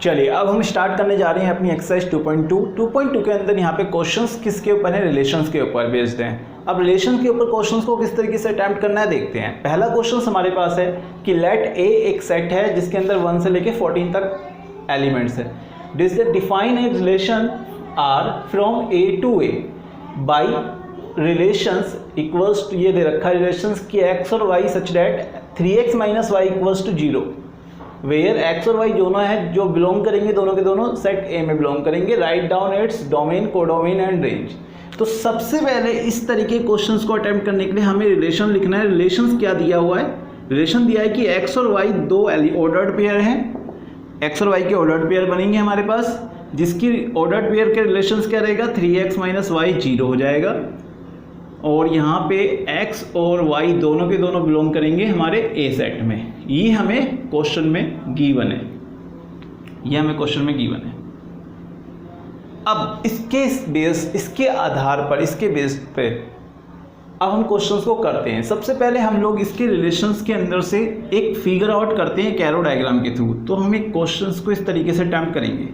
चलिए अब हम स्टार्ट करने जा रहे हैं अपनी एक्सरसाइज 2.2 के अंदर यहाँ पे क्वेश्चंस किसके ऊपर है, रिलेशंस के ऊपर बेस्ड हैं। अब रिलेशन के ऊपर क्वेश्चंस को किस तरीके से अटेम्प्ट करना है देखते हैं। पहला क्वेश्चन हमारे पास है कि लेट ए एक सेट है जिसके अंदर 1 से लेके 14 तक एलिमेंट्स है। Define a relation R from A to A by relations equals to, ये दे रखा है रिलेशंस की एक्स और y such that 3x minus y equals to 0 where x और वाई दोनों हैं जो बिलोंग करेंगे, दोनों के दोनों सेट ए में बिलोंग करेंगे। Write down its domain, codomain and range. तो सबसे पहले इस तरीके के क्वेश्चंस को अटेम्प्ट करने के लिए हमें रिलेशन लिखना है। रिलेशंस क्या दिया हुआ है, रिलेशन दिया है कि एक्स और वाई दो ऑर्डर्ड पेयर हैं, एक्स और वाई के ऑर्डर्ड पेयर बनेंगे हमारे पास, जिसकी ऑर्डर्ड पेयर के रिलेशंस क्या रहेगा 3x माइनस वाई 0 हो जाएगा। और यहाँ पे x और y दोनों के दोनों बिलोंग करेंगे हमारे ए सेट में। ये हमें क्वेश्चन में गिवन है, ये हमें क्वेश्चन में गिवन है। अब इसके आधार पर, इसके बेस पे अब हम क्वेश्चंस को करते हैं। सबसे पहले हम लोग इसके रिलेशंस के अंदर से एक फिगर आउट करते हैं एरो डायग्राम के थ्रू। तो हम एक क्वेश्चंस को इस तरीके से अटेम्प्ट करेंगे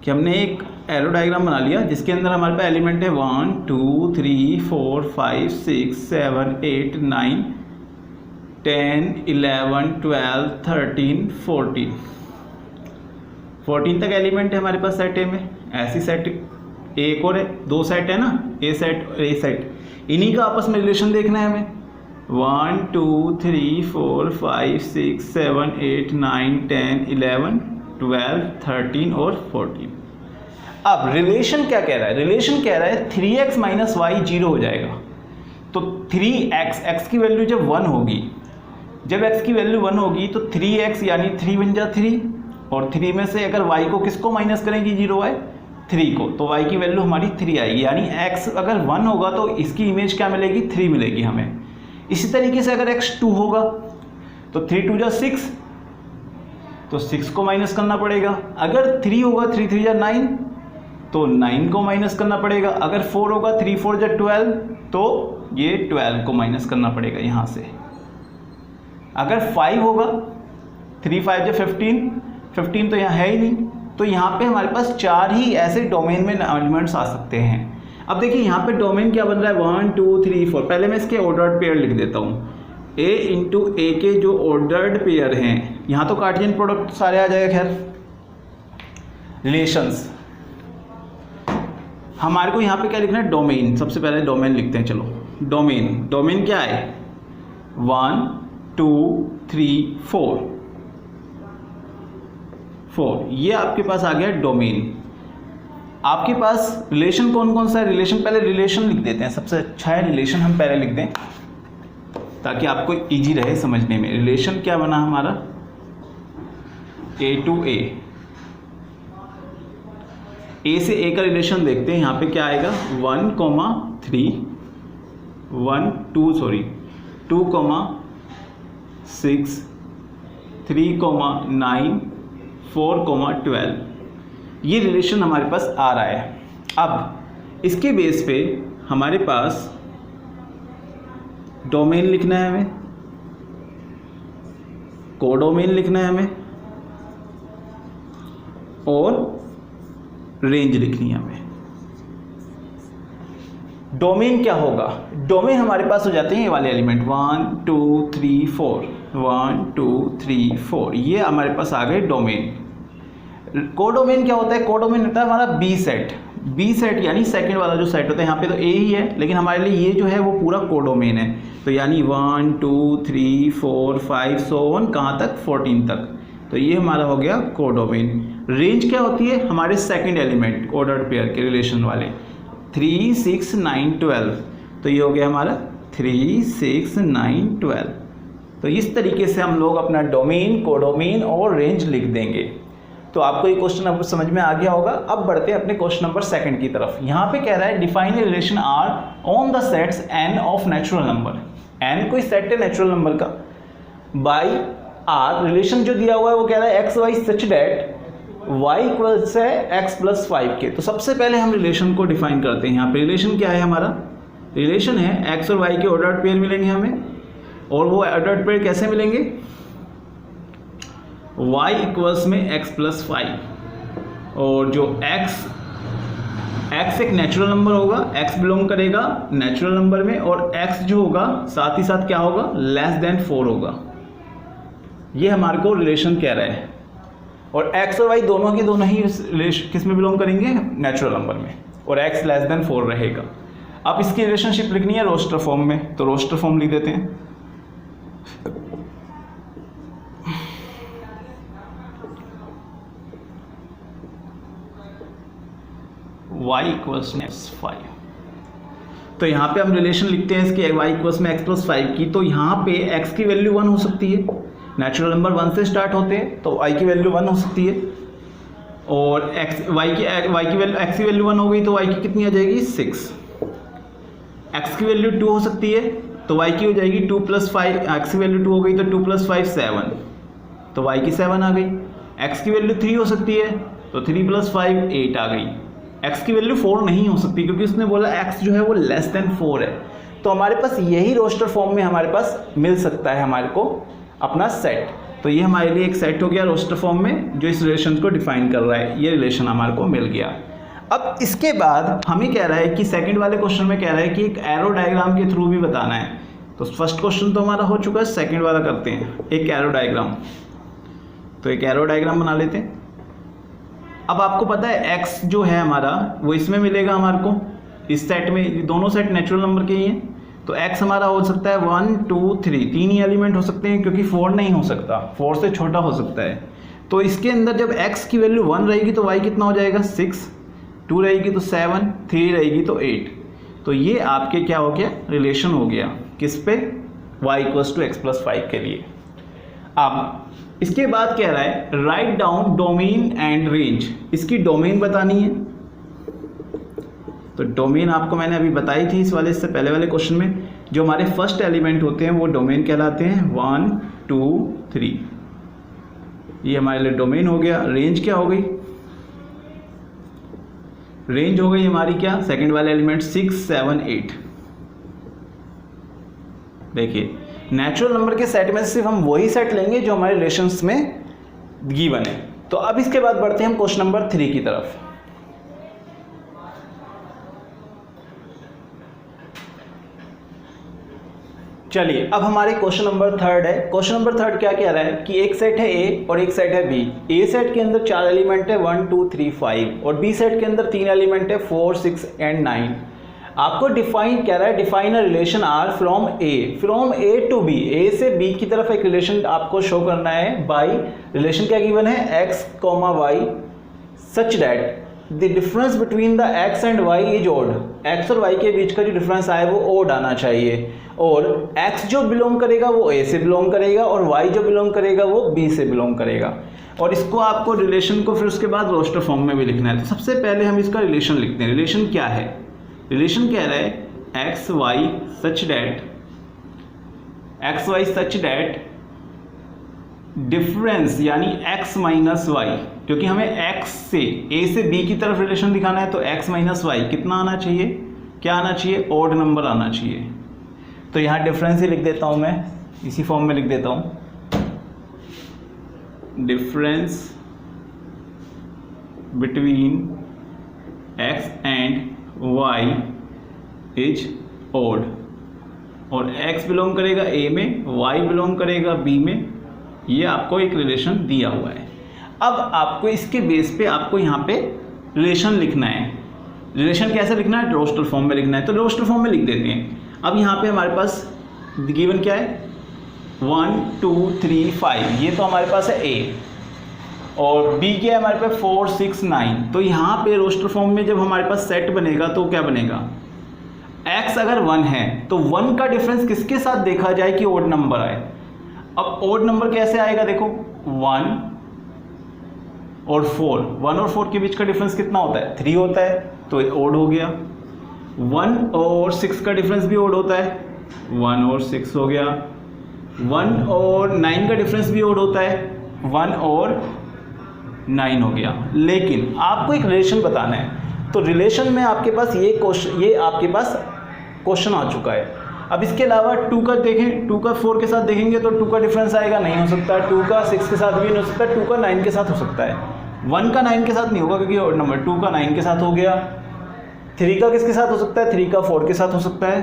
कि हमने एक एरो डायग्राम बना लिया जिसके अंदर हमारे पास एलिमेंट है 1 2 3 4 5 6 7 8 9 10 11 12 13 14 तक एलिमेंट है हमारे पास सेट ए में। ऐसी सेट एक और है, दो सेट है ना, ए सेट और ए सेट, इन्हीं का आपस में रिलेशन देखना है हमें। 1 2 3 4 5 6 7 8 9 10 11 12 13 और 14। अब रिलेशन क्या कह रहा है, रिलेशन कह रहा है 3x माइनस वाई 0 हो जाएगा। तो 3x, x की वैल्यू जब 1 होगी, जब x की वैल्यू 1 होगी तो 3x यानी 3 बन जा 3, और 3 में से अगर y को किसको माइनस करेंगे 0y 3 को, तो y की वैल्यू हमारी 3 आएगी। यानी x अगर 1 होगा तो इसकी इमेज क्या मिलेगी 3 मिलेगी हमें। इसी तरीके से अगर x 2 होगा तो 3 2 जा 6, तो 6 को माइनस करना पड़ेगा। अगर 3 होगा 3 3 जा 9, तो 9 को माइनस करना पड़ेगा। अगर 4 होगा 3 4 जा 12, तो ये 12 को माइनस करना पड़ेगा यहाँ से। अगर 5 होगा 3 5 जा 15, 15 तो यहाँ है ही नहीं, तो यहाँ पे हमारे पास 4 ही ऐसे डोमेन में एलिमेंट्स आ सकते हैं। अब देखिए यहाँ पे डोमेन क्या बन रहा है 1 2 3 4। पहले मैं इसके ऑर्डर्ड पेयर लिख देता हूँ। a इंटू ए के जो ऑर्डर्ड पेयर हैं, यहाँ तो कार्टेशियन प्रोडक्ट सारे आ जाएगा। खैर रिलेशंस हमारे को यहाँ पे क्या लिखना है, डोमेन। सबसे पहले डोमेन लिखते हैं। चलो डोमेन, डोमेन क्या है 1 2 3 4, ये आपके पास आ गया डोमेन। आपके पास रिलेशन कौन कौन सा है, रिलेशन पहले रिलेशन लिख देते हैं, सबसे अच्छा है रिलेशन हम पहले लिख दें ताकि आपको इजी रहे समझने में। रिलेशन क्या बना हमारा ए टू ए से ए का रिलेशन देखते हैं। यहाँ पे क्या आएगा 1 3 2 6 3 9 4 12, ये रिलेशन हमारे पास आ रहा है। अब इसके बेस पे हमारे पास डोमेन लिखना है हमें, कोडोमेन लिखना है हमें, और रेंज लिखनी है हमें। डोमेन क्या होगा, डोमेन हमारे पास हो जाते हैं ये वाले एलिमेंट 1 2 3 4, 1 2 3 4, ये हमारे पास आ गए डोमेन। कोडोमेन क्या होता है, कोडोमेन होता है हमारा बी सेट यानी सेकंड वाला जो सेट होता है। यहाँ पे तो ए ही है, लेकिन हमारे लिए ये जो है वो पूरा कोडोमेन है। तो यानी 1 2 3 4 5 सो ऑन, कहाँ तक 14 तक, तो ये हमारा हो गया कोडोमेन। रेंज क्या होती है, हमारे सेकंड एलिमेंट ऑर्डर्ड पेयर के रिलेशन वाले 3 6 9 12, तो ये हो गया हमारा 3 6 9 12। तो इस तरीके से हम लोग अपना डोमेन, कोडोमेन और रेंज लिख देंगे। तो आपको ये क्वेश्चन अब समझ में आ गया होगा। अब बढ़ते हैं अपने क्वेश्चन नंबर 2 की तरफ। यहाँ पे कह रहा है define a relation R on the sets n of natural number. n कोई सेट है नेचुरल नंबर का, बाई आर रिलेशन जो दिया हुआ है वो कह रहा है x y such that y equals है x प्लस 5 के। तो सबसे पहले हम रिलेशन को डिफाइन करते हैं। यहाँ पे रिलेशन क्या है हमारा, रिलेशन है x और y के ऑर्डर्ड पेयर मिलेंगे हमें, और वो ऑर्डर्ड पेयर कैसे मिलेंगे, y इक्वल्स में x प्लस 5, और जो x एक नेचुरल नंबर होगा, x बिलोंग करेगा नेचुरल नंबर में, और x जो होगा साथ ही साथ क्या होगा, लेस देन 4 होगा। ये हमारे को रिलेशन कह रहा है। और x और y दोनों के दोनों ही किस में बिलोंग करेंगे, नेचुरल नंबर में, और x लेस देन 4 रहेगा। अब इसकी रिलेशनशिप लिखनी है रोस्टर फॉर्म में, तो रोस्टर फॉर्म लिख देते हैं। y इक्वल्स में x5, तो यहाँ पे हम रिलेशन लिखते हैं इसके y इक्वल्स में x प्लस 5 की। तो यहाँ पे x की वैल्यू 1 हो सकती है, नेचुरल नंबर 1 से स्टार्ट होते हैं, तो y की वैल्यू 1 हो सकती है। और x की वैल्यू 1 हो गई तो y की कितनी आ जाएगी, 6। x की वैल्यू 2 हो सकती है, तो y की हो जाएगी 2 प्लस 5। x की वैल्यू 2 हो गई तो 2 प्लस 5 7, तो y की 7 आ गई। x की वैल्यू 3 हो सकती है, तो 3 प्लस 5 8 आ गई। x की वैल्यू 4 नहीं हो सकती क्योंकि उसने बोला x जो है वो लेस देन 4 है। तो हमारे पास यही रोस्टर फॉर्म में हमारे पास मिल सकता है हमारे को अपना सेट। तो ये हमारे लिए एक सेट हो गया रोस्टर फॉर्म में जो इस रिलेशन को डिफाइन कर रहा है। ये रिलेशन हमारे को मिल गया। अब इसके बाद हमें कह रहा है कि सेकंड वाले क्वेश्चन में कह रहा है कि एक एरो डायग्राम के थ्रू भी बताना है। तो फर्स्ट क्वेश्चन तो हमारा हो चुका है, सेकंड वाला करते हैं, एक एरो डायग्राम। तो एक एरो डायग्राम बना लेते हैं। अब आपको पता है x जो है हमारा वो इसमें मिलेगा हमारे को, इस सेट में, दोनों सेट नेचुरल नंबर के ही हैं। तो x हमारा हो सकता है 1 2 3, 3 ही एलिमेंट हो सकते हैं क्योंकि 4 नहीं हो सकता, 4 से छोटा हो सकता है। तो इसके अंदर जब x की वैल्यू 1 रहेगी तो y कितना हो जाएगा, 6, 2 रहेगी तो 7, 3 रहेगी तो 8। तो ये आपके क्या हो गया, रिलेशन हो गया किस पे, y equals to x plus 5 के लिए। अब इसके बाद कह रहा है right down domain and range, इसकी डोमेन बतानी है। तो डोमेन आपको मैंने अभी बताई थी इस वाले से पहले वाले क्वेश्चन में, जो हमारे फर्स्ट एलिमेंट होते हैं वो डोमेन कहलाते हैं, 1 2 3, ये हमारे लिए डोमेन हो गया। रेंज क्या हो गई, रेंज हो गई हमारी क्या, सेकंड वाले एलिमेंट 6 7 8। देखिए नेचुरल नंबर के सेट में सिर्फ हम वही सेट लेंगे जो हमारे रिलेशंस में गिवन है। तो अब इसके बाद बढ़ते हैं हम क्वेश्चन नंबर 3 की तरफ। चलिए अब हमारे क्वेश्चन नंबर 3 है। क्वेश्चन नंबर 3 क्या कह रहा है कि एक सेट है A और एक सेट है B। A सेट के अंदर 4 एलिमेंट है 1 2 3 5, और B सेट के अंदर 3 एलिमेंट है 4 6 एंड 9। आपको डिफाइन कह रहा है, define a relation R from A to B, A से B की तरफ एक रिलेशन आपको शो करना है बाय रिलेशन क्या गिवन है, x, y such that the difference between the x and y is odd. x और y के बीच का जो डिफरेंस आए वो ओड आना चाहिए, और x जो बिलोंग करेगा वो A से बिलोंग करेगा और y जो बिलोंग करेगा वो B से बिलोंग करेगा। और इसको आपको रिलेशन को फिर उसके बाद रोस्टर फॉर्म में भी लिखना है। तो सबसे पहले हम इसका रिलेशन लिखते हैं। रिलेशन क्या है, रिलेशन कह रहा है x y such that difference यानी x माइनस वाई, क्योंकि हमें x से a से b की तरफ रिलेशन दिखाना है, तो x माइनस वाई कितना आना चाहिए, क्या आना चाहिए, ऑड नंबर आना चाहिए। तो यहाँ डिफरेंस ही लिख देता हूँ मैं, इसी फॉर्म में लिख देता हूँ, difference between x and y is odd, और x बिलोंग करेगा A में, y बिलोंग करेगा B में। ये आपको एक रिलेशन दिया हुआ है। अब आपको इसके बेस पे आपको यहाँ पे रिलेशन लिखना है। रिलेशन कैसे लिखना है, रोस्टर फॉर्म में लिखना है। तो रोस्टर फॉर्म में लिख देते हैं। अब यहाँ पे हमारे पास गिवन क्या है, 1 2 3 5, ये तो हमारे पास है A, और B क्या है हमारे पास 4 6 9। तो यहाँ पे रोस्टर फॉर्म में जब हमारे पास सेट बनेगा तो क्या बनेगा, x अगर 1 है तो 1 का डिफरेंस किसके साथ देखा जाए कि ओड नंबर आए। अब ओड नंबर कैसे आएगा, देखो 1 और 4, 1 और 4 के बीच का डिफरेंस कितना होता है, 3 होता है, तो ओड हो गया। 1 और 6 का डिफरेंस भी ओड होता है, 1 और 6 हो गया। 1 और 9 का डिफरेंस भी ओड होता है, 1 और 9 हो गया। लेकिन आपको एक रिलेशन बताना है, तो रिलेशन में आपके पास ये आपके पास क्वेश्चन आ चुका है। अब इसके अलावा 2 का देखें, 2 का 4 के साथ देखेंगे तो 2 का डिफरेंस आएगा, नहीं हो सकता। 2 का 6 के साथ भी नहीं हो सकता, 2 का 9 के साथ हो सकता है। 1 का 9 के साथ नहीं होगा क्योंकि ऑड नंबर, 2 का 9 के साथ हो गया, 3 का किसके साथ हो सकता है, 3 का 4 के साथ हो सकता है,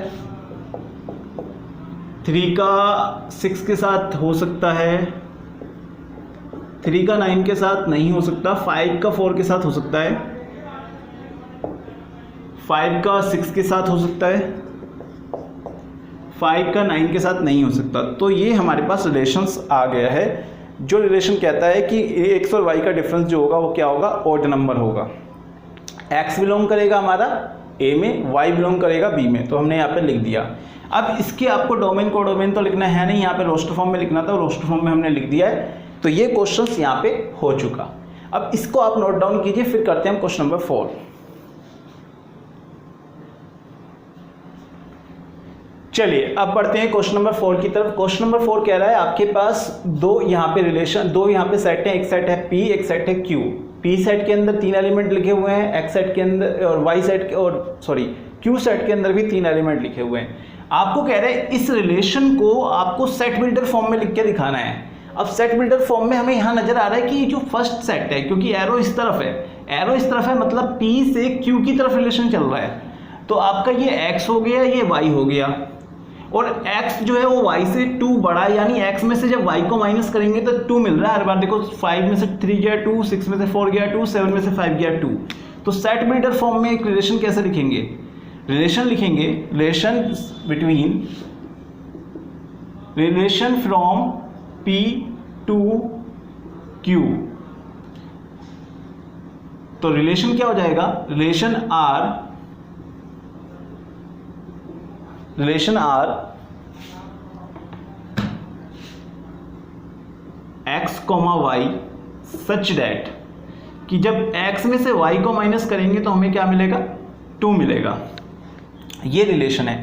3 का 6 के साथ हो सकता है, 3 का 9 के साथ नहीं हो सकता, 5 का 4 के साथ हो सकता है, 5 का 6 के साथ हो सकता है, 5 का 9 के साथ नहीं हो सकता। तो ये हमारे पास रिलेशंस आ गया है, जो रिलेशन कहता है कि x और y का डिफरेंस जो होगा वो क्या होगा, ऑड नंबर होगा। x बिलोंग करेगा हमारा a में, y बिलोंग करेगा b में, तो हमने यहाँ पे लिख दिया। अब इसके आपको डोमेन को डोमेन तो लिखना है नहीं, यहाँ पे रोस्टर फॉर्म में लिखना था, रोस्टर फॉर्म में हमने लिख दिया है। तो ये क्वेश्चंस यहाँ पे हो चुका। अब इसको आप नोट डाउन कीजिए, फिर करते हैं हम क्वेश्चन नंबर 4। चलिए अब बढ़ते हैं क्वेश्चन नंबर 4 की तरफ। क्वेश्चन नंबर 4 कह रहा है आपके पास दो यहाँ पे रिलेशन, दो यहाँ पे सेट है, एक सेट है P, एक सेट है Q। P सेट के अंदर 3 एलिमेंट लिखे हुए हैं, X सेट के अंदर और Y सेट के और Q सेट के अंदर भी 3 एलिमेंट लिखे हुए हैं। आपको कह रहे हैं इस रिलेशन को आपको सेट बिल्डर फॉर्म में लिख के दिखाना है। अब सेट बिल्डर फॉर्म में हमें यहाँ नजर आ रहा है कि जो फर्स्ट सेट है, क्योंकि एरो इस तरफ है, एरो इस तरफ है, मतलब P से Q की तरफ रिलेशन चल रहा है। तो आपका ये X हो गया, ये Y हो गया, और x जो है वो y से 2 बड़ा है, यानी x में से जब y को माइनस करेंगे तो 2 मिल रहा है हर बार। देखो 5 में से 3 गया 2, 6 में से 4 गया 2, 7 में से 5 गया 2। तो सेट बिल्डर फॉर्म में एक रिलेशन कैसे लिखेंगे, रिलेशन लिखेंगे relation between, relation from p to q। तो रिलेशन क्या हो जाएगा, relation R x, y such that कि जब x में से y को माइनस करेंगे तो हमें क्या मिलेगा, 2 मिलेगा। ये रिलेशन है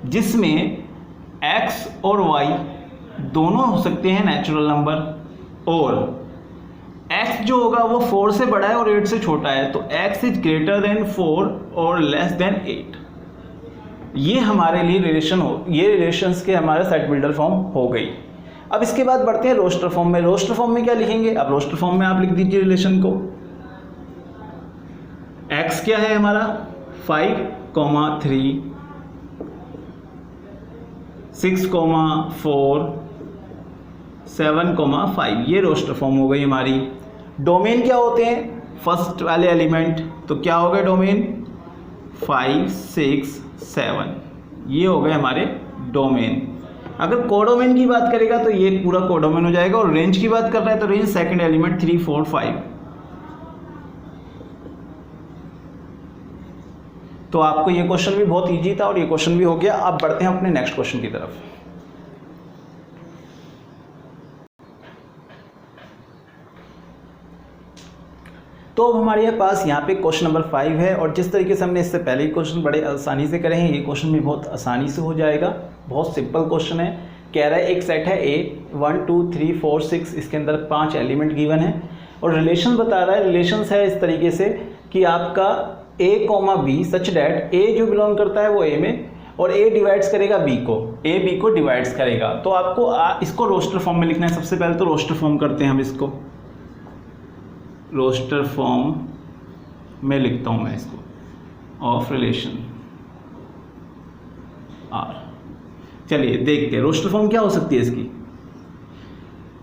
जिसमें x और y दोनों हो सकते हैं नेचुरल नंबर, और x जो होगा वो 4 से बड़ा है और 8 से छोटा है, तो x इज ग्रेटर देन 4 और लेस देन 8। ये हमारे लिए रिलेशन हो, ये रिलेशंस के हमारा सेट बिल्डर फॉर्म हो गई। अब इसके बाद बढ़ते हैं रोस्टर फॉर्म में। रोस्टर फॉर्म में क्या लिखेंगे, अब रोस्टर फॉर्म में आप लिख दीजिए रिलेशन को, x क्या है हमारा 5, 3, 6, 4, 7, 5, ये रोस्टर फॉर्म हो गई हमारी। डोमेन क्या होते हैं, फर्स्ट वाले एलिमेंट, तो क्या हो गए डोमेन 5, 6, 7, ये हो गए हमारे डोमेन। अगर कोडोमेन की बात करेगा तो ये पूरा कोडोमेन हो जाएगा, और रेंज की बात कर रहा है तो रेंज सेकंड एलिमेंट 3, 4, 5। तो आपको ये क्वेश्चन भी बहुत इजी था और ये क्वेश्चन भी हो गया। अब बढ़ते हैं अपने नेक्स्ट क्वेश्चन की तरफ। तो अब हमारे पास यहाँ पे क्वेश्चन नंबर 5 है, और जिस तरीके से हमने इससे पहले ही क्वेश्चन बड़े आसानी से करे हैं, ये क्वेश्चन भी बहुत आसानी से हो जाएगा। बहुत सिंपल क्वेश्चन है। कह रहा है एक सेट है A 1 2 3 4 6, इसके अंदर 5 एलिमेंट गिवन है, और रिलेशन बता रहा है। रिलेशंस है इस तरीके से कि आपका A, B such that A जो बिलोंग करता है वो A में, और A डिवाइड्स करेगा B को, A B को डिवाइड्स करेगा। तो आपको इसको रोस्टर फॉर्म में लिखना है। सबसे पहले तो रोस्टर फॉर्म करते हैं हम, इसको रोस्टर फॉर्म में लिखता हूं मैं इसको, ऑफ रिलेशन R। चलिए देखते हैं रोस्टर फॉर्म क्या हो सकती है इसकी।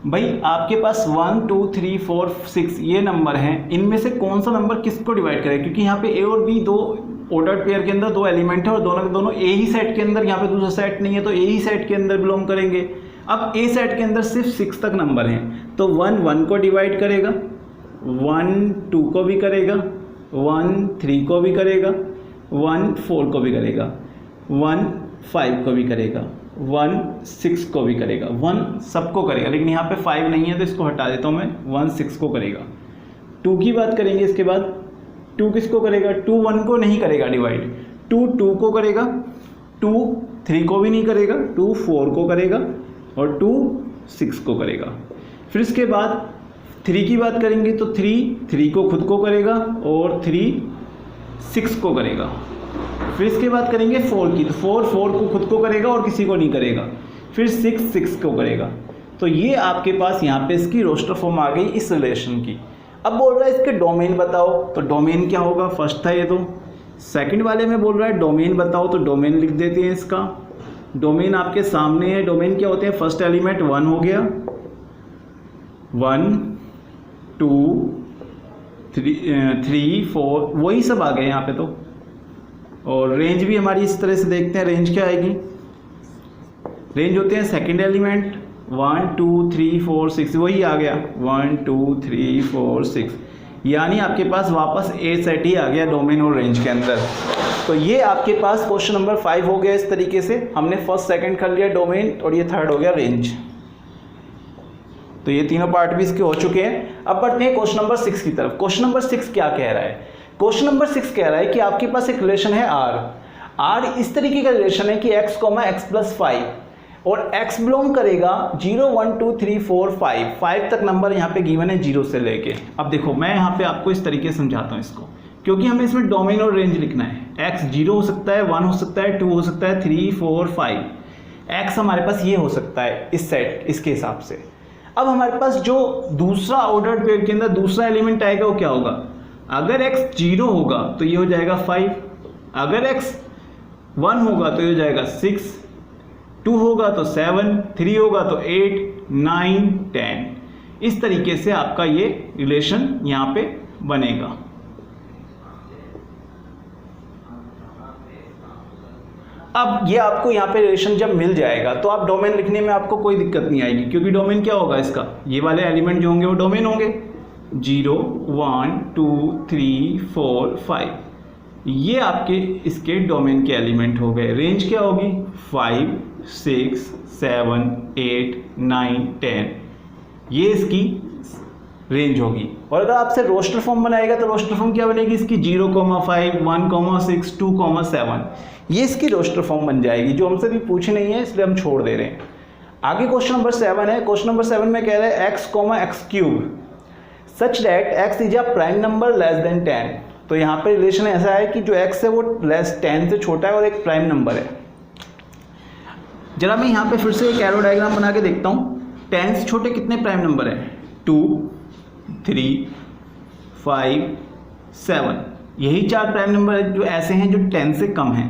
भाई आपके पास 1 2 3 4 6 ये नंबर हैं, इनमें से कौन सा नंबर किसको डिवाइड करेगा, क्योंकि यहाँ पे A और B दो ऑर्डर्ड पेयर के अंदर 2 एलिमेंट है, और दोनों के दोनों A ही सेट के अंदर, यहाँ पे दूसरा सेट नहीं है तो A ही सेट के अंदर बिलोंग करेंगे। अब A सेट के अंदर सिर्फ 6 तक नंबर हैं, तो 1 1 को डिवाइड करेगा, 1 2 को भी करेगा, 1 3 को भी करेगा, 1 4 को भी करेगा, 1 5 को भी करेगा, 1 6 को भी करेगा, 1 सबको करेगा। लेकिन यहाँ पे 5 नहीं है तो इसको हटा देता हूँ मैं, 1 6 को करेगा। 2 की बात करेंगे इसके बाद, 2 किसको करेगा, 2 1 को नहीं करेगा डिवाइड, 2 2 को करेगा, 2 3 को भी नहीं करेगा, 2 4 को करेगा, और 2 6 को करेगा। फिर इसके बाद 3 की बात करेंगे तो 3 को खुद को करेगा, और 3 6 को करेगा। फिर इसके बाद करेंगे 4 की, तो 4 को खुद को करेगा और किसी को नहीं करेगा। फिर 6 को करेगा। तो ये आपके पास यहाँ पे इसकी रोस्टर फॉर्म आ गई इस रिलेशन की। अब बोल रहा है इसके डोमेन बताओ, तो डोमेन क्या होगा, फर्स्ट था ये तो। सेकंड वाले में बोल रहा है डोमेन बताओ, तो डोमेन लिख देते हैं इसका। डोमेन आपके सामने है, डोमेन क्या होते हैं, फर्स्ट एलिमेंट 1 हो गया, 1 2 3 4 वही सब आ गए यहाँ पे तो। और रेंज भी हमारी इस तरह से देखते हैं, रेंज क्या आएगी, रेंज होते हैं सेकंड एलिमेंट 1 2 3 4 6 वही आ गया 1 2 3 4 6, यानी आपके पास वापस ए सेट ही आ गया डोमेन और रेंज के अंदर। तो ये आपके पास क्वेश्चन नंबर 5 हो गया। इस तरीके से हमने फर्स्ट सेकंड कर लिया डोमेन और ये थर्ड हो गया रेंज। तो ये तीनों पार्ट भी इसके हो चुके हैं। अब बढ़ते हैं क्वेश्चन नंबर 6 की तरफ। क्वेश्चन नंबर 6 क्या कह रहा है, क्वेश्चन नंबर 6 कह रहा है कि आपके पास एक रिलेशन है R इस तरीके का रिलेशन है कि x, x+5 और x बिलोंग करेगा 0 1 2 3 4 5 तक नंबर यहाँ पे गिवन है 0 से लेके। अब देखो मैं यहाँ पे आपको इस तरीके से समझाता हूँ इसको, क्योंकि हमें इसमें डोमेन और रेंज लिखना है। x 0 हो सकता है, 1 हो सकता है, 2 हो सकता है, 3 4 5, x हमारे पास ये हो सकता है इस सेट इसके हिसाब से। अब हमारे पास जो दूसरा ऑर्डर पेयर के अंदर दूसरा एलिमेंट आएगा वो क्या होगा, अगर x 0 होगा तो ये हो जाएगा 5, अगर x 1 होगा तो ये हो जाएगा 6, 2 होगा तो 7, 3 होगा तो 8 9 10। इस तरीके से आपका ये रिलेशन यहाँ पे बनेगा। अब ये आपको यहाँ पे रिलेशन जब मिल जाएगा तो आप डोमेन लिखने में आपको कोई दिक्कत नहीं आएगी, क्योंकि डोमेन क्या होगा इसका, ये वाले एलिमेंट जो होंगे वो डोमेन होंगे। 0 1 2 3 4 5 ये आपके इसके डोमेन के एलिमेंट हो गए। रेंज क्या होगी 5 6 7 8 9 10, ये इसकी रेंज होगी। और अगर आपसे रोस्टर फॉर्म बनाएगा तो रोस्टर फॉर्म क्या बनेगी इसकी 0 5 1 6 2 7, ये इसकी रोस्टर फॉर्म बन जाएगी, जो हमसे भी पूछी नहीं है इसलिए हम छोड़ दे रहे हैं। आगे क्वेश्चन नंबर 7 है। क्वेश्चन नंबर 7 में कह रहे हैं x, such that x is a prime number less than 10। तो यहाँ पे रिलेशन ऐसा है कि जो x है वो लेस 10 से छोटा है और एक प्राइम नंबर है। जरा मैं यहाँ पे फिर से एक एरो डायग्राम बना के देखता हूँ। 10 से छोटे कितने प्राइम नंबर हैं, 2 3 5 7, यही 4 प्राइम नंबर जो ऐसे हैं जो 10 से कम हैं।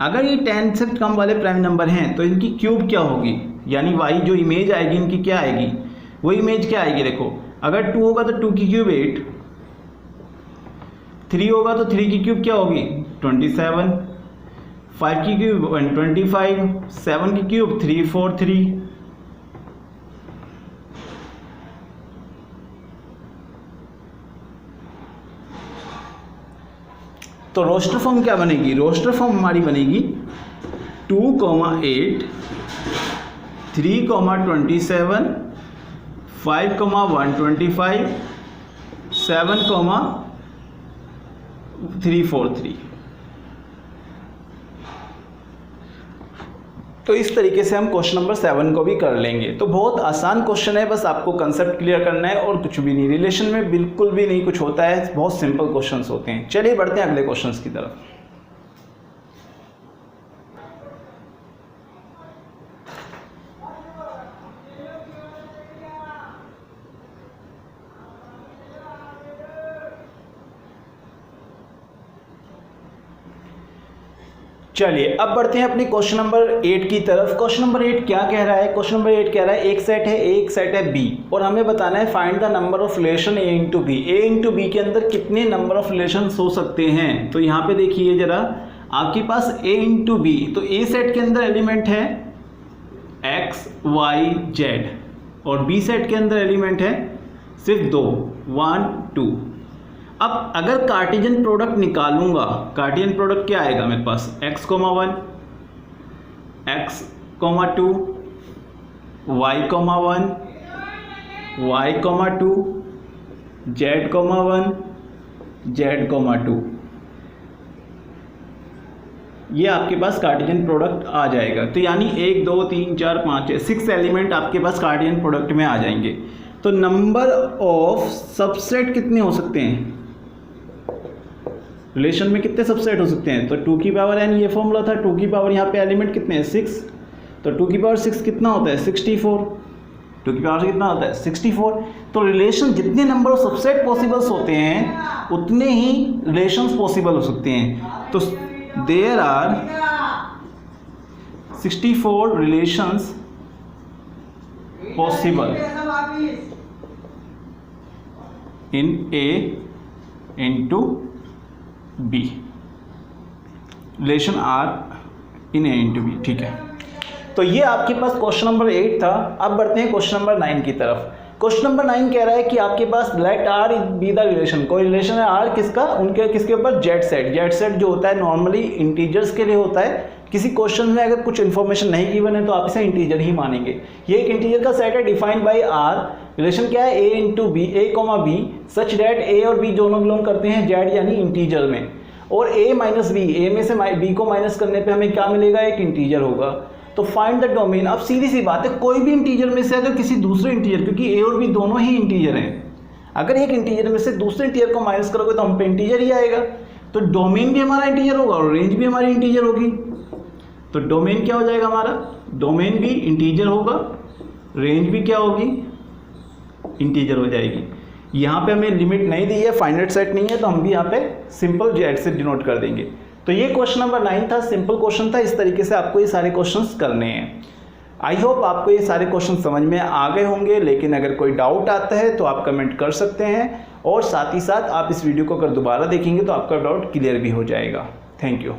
अगर ये 10 से कम वाले प्राइम नंबर हैं तो इनकी क्यूब क्या होगी, यानी y जो इमेज आएगी इनकी क्या आएगी, वो इमेज क्या आएगी, देखो अगर 2 होगा तो 2 की क्यूब 8, 3 होगा तो 3 की क्यूब क्या होगी 27, 5 की क्यूब 125, 7 की क्यूब 343। तो रोस्टर फॉर्म क्या बनेगी, रोस्टर फॉर्म हमारी बनेगी 2, 8 3, 27 5, 125 7, 343। तो इस तरीके से हम क्वेश्चन नंबर 7 को भी कर लेंगे। तो बहुत आसान क्वेश्चन है, बस आपको कंसेप्ट क्लियर करना है और कुछ भी नहीं। रिलेशन में बिल्कुल भी नहीं कुछ होता है, बहुत सिंपल क्वेश्चंस होते हैं। चलिए बढ़ते हैं अगले क्वेश्चंस की तरफ। चलिए अब बढ़ते हैं अपने क्वेश्चन नंबर 8 की तरफ। क्वेश्चन नंबर 8 क्या कह रहा है, क्वेश्चन नंबर 8 कह रहा है एक सेट है A, एक सेट है B और हमें बताना है find the number of relation A into B. A into B के अंदर कितने नंबर ऑफ रिलेशन हो सकते हैं। तो यहाँ पे देखिए जरा, आपके पास A इंटू बी, तो A सेट के अंदर एलिमेंट है X Y Z और B सेट के अंदर एलिमेंट है सिर्फ 2 1 2। अब अगर कार्टेशियन प्रोडक्ट निकालूंगा, कार्टेशियन प्रोडक्ट क्या आएगा मेरे पास, x, 1 x, 2 y, 1 y, 2 z, 1 z, 2। ये आपके पास कार्टेशियन प्रोडक्ट आ जाएगा। तो यानी 1 2 3 4 5 6 एलिमेंट आपके पास कार्टेशियन प्रोडक्ट में आ जाएंगे। तो नंबर ऑफ सबसेट कितने हो सकते हैं, रिलेशन में कितने सबसेट हो सकते हैं। तो 2 की पावर n ये फॉर्मूला था, 2 की पावर यहाँ पे एलिमेंट कितने हैं 6, तो 2 की पावर 6 कितना होता है 64। 2 की पावर से कितना होता है 64। तो रिलेशन जितने नंबर ऑफ सबसेट पॉसिबल्स होते हैं उतने ही रिलेशंस पॉसिबल हो सकते हैं। तो there are 64 relations possible in A into B, relation R in A into B। ठीक है, तो ये आपके पास क्वेश्चन नंबर 8 था। अब बढ़ते हैं क्वेश्चन नंबर 9 की तरफ। क्वेश्चन नंबर 9 कह रहा है कि आपके पास let R be the relation, कोई रिलेशन है R किसका, उनके किसके ऊपर, जेड सेट। जेड सेट जो होता है नॉर्मली इंटीजर्स के लिए होता है। किसी क्वेश्चन में अगर कुछ इन्फॉर्मेशन नहीं गिवन है तो आप इसे इंटीजर ही मानेंगे। ये एक इंटीजर का सेट है डिफाइंड बाय R। रिलेशन क्या है, A into B, A comma B, such that A और B दोनों बिलोंग करते हैं जेड यानी इंटीजर में, और A माइनस बी, A में से B को माइनस करने पे हमें क्या मिलेगा, एक इंटीजर होगा। तो फाइंड द डोमेन। अब सीधी सी बात है, कोई भी इंटीजर में से अगर किसी दूसरे इंटीजर, क्योंकि A और B दोनों ही इंटीजर हैं, अगर एक इंटीजर में से दूसरे इंटीजर को माइनस करोगे तो हम पे इंटीजर ही आएगा। तो डोमेन भी हमारा इंटीजर होगा और रेंज भी हमारी इंटीजर होगी। तो डोमेन क्या हो जाएगा हमारा, डोमेन भी इंटीजर होगा, रेंज भी क्या होगी, इंटीजर हो जाएगी। यहाँ पे हमें लिमिट नहीं दी है, फाइनाइट सेट नहीं है, तो हम भी यहाँ पे सिंपल जेड से डिनोट कर देंगे। तो ये क्वेश्चन नंबर 9 था, सिंपल क्वेश्चन था। इस तरीके से आपको ये सारे क्वेश्चंस करने हैं। आई होप आपको ये सारे क्वेश्चन समझ में आ गए होंगे, लेकिन अगर कोई डाउट आता है तो आप कमेंट कर सकते हैं, और साथ ही साथ आप इस वीडियो को अगर दोबारा देखेंगे तो आपका डाउट क्लियर भी हो जाएगा। Thank you.